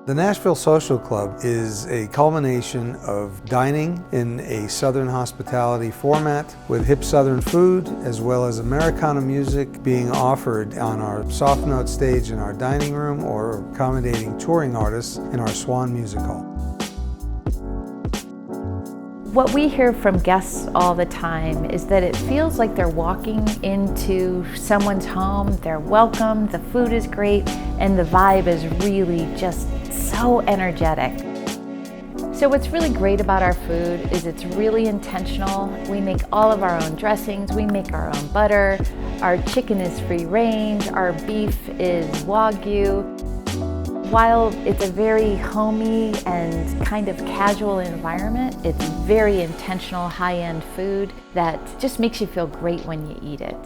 The Nashville Social Club is a culmination of dining in a Southern hospitality format with hip Southern food as well as Americana music being offered on our soft note stage in our dining room or accommodating touring artists in our Swan Music Hall. What we hear from guests all the time is that it feels like they're walking into someone's home, they're welcome, the food is great, and the vibe is really just so energetic. So what's really great about our food is it's really intentional. We make all of our own dressings, we make our own butter, our chicken is free range, our beef is Wagyu. While it's a very homey and kind of casual environment, it's very intentional, high-end food that just makes you feel great when you eat it.